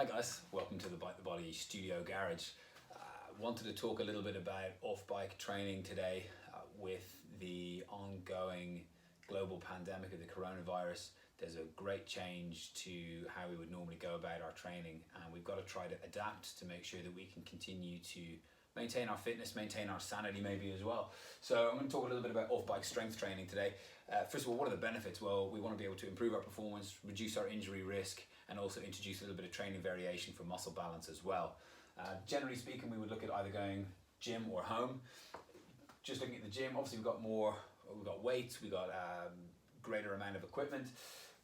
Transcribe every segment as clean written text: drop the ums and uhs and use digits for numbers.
Hi guys, welcome to the Bike the Body Studio Garage. Wanted to talk a little bit about off-bike training today with the ongoing global pandemic of the coronavirus. There's a great change to how we would normally go about our training, and we've got to try to adapt to make sure that we can continue to maintain our fitness, maintain our sanity maybe as well. So I'm going to talk a little bit about off-bike strength training today. First of all, what are the benefits? Well, we want to be able to improve our performance, reduce our injury risk, and also introduce a little bit of training variation for muscle balance as well. Generally speaking, we would look at either going gym or home. Just looking at the gym, obviously we've got weights, we've got greater amount of equipment,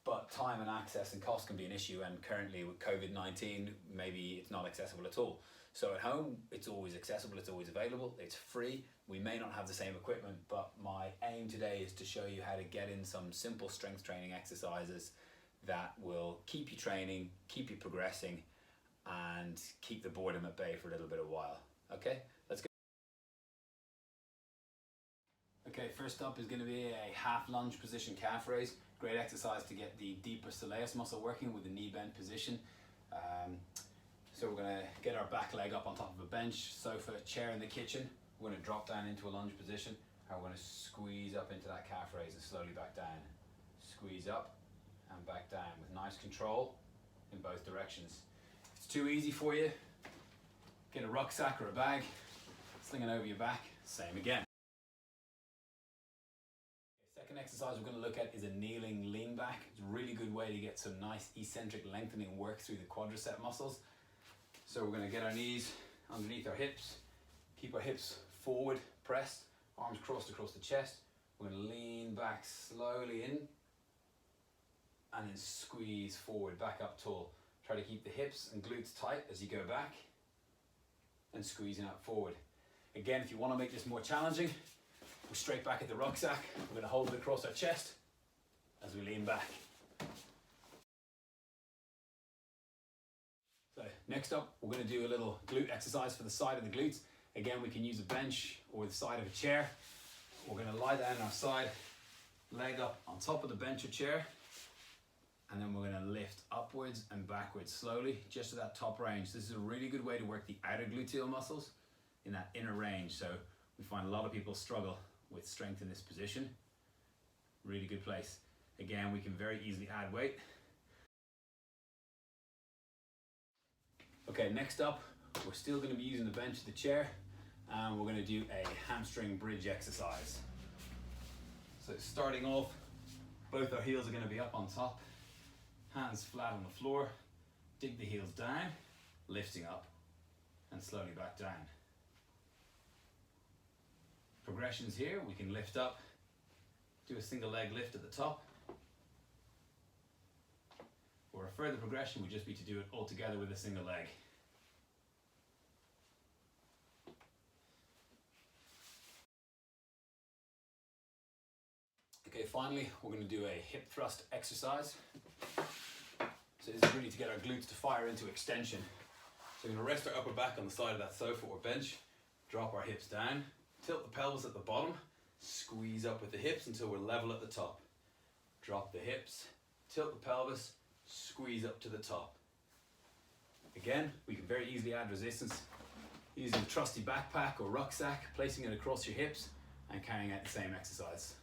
but time and access and cost can be an issue, and currently with COVID-19, maybe it's not accessible at all. So at home, it's always accessible, it's always available, it's free. We may not have the same equipment, but my aim today is to show you how to get in some simple strength training exercises that will keep you training, keep you progressing, and keep the boredom at bay for a little bit of while. Okay, let's go. Okay, first up is going to be a half lunge position calf raise. Great exercise to get the deeper soleus muscle working with the knee bend position. So we're going to get our back leg up on top of a bench, sofa, chair in the kitchen. We're going to drop down into a lunge position, and we're going to squeeze up into that calf raise and slowly back down. Squeeze up and back down with nice control in both directions. If it's too easy for you, get a rucksack or a bag, sling it over your back, same again. Second exercise we're going to look at is a kneeling lean back. It's a really good way to get some nice eccentric lengthening work through the quadricep muscles. So we're going to get our knees underneath our hips, keep our hips forward, pressed, arms crossed across the chest. We're going to lean back slowly in and then squeeze forward, back up tall. Try to keep the hips and glutes tight as you go back and squeezing out forward. Again, if you want to make this more challenging, we're straight back at the rucksack. We're going to hold it across our chest as we lean back. So next up, we're going to do a little glute exercise for the side of the glutes. Again, we can use a bench or the side of a chair. We're going to lie down on our side, leg up on top of the bench or chair, and then we're going to lift upwards and backwards slowly, just to that top range. This is a really good way to work the outer gluteal muscles in that inner range. So we find a lot of people struggle with strength in this position. Really good place. Again, we can very easily add weight. Okay, next up, we're still going to be using the bench or the chair, and we're going to do a hamstring bridge exercise. So starting off, both our heels are going to be up on top, hands flat on the floor, dig the heels down, lifting up, and slowly back down. Progressions here, we can lift up, do a single leg lift at the top, or a further progression would just be to do it all together with a single leg. Okay, finally, we're going to do a hip thrust exercise. So this is really to get our glutes to fire into extension. So we're going to rest our upper back on the side of that sofa or bench, drop our hips down, tilt the pelvis at the bottom, squeeze up with the hips until we're level at the top. Drop the hips, tilt the pelvis, squeeze up to the top. Again, we can very easily add resistance using a trusty backpack or rucksack, placing it across your hips and carrying out the same exercise.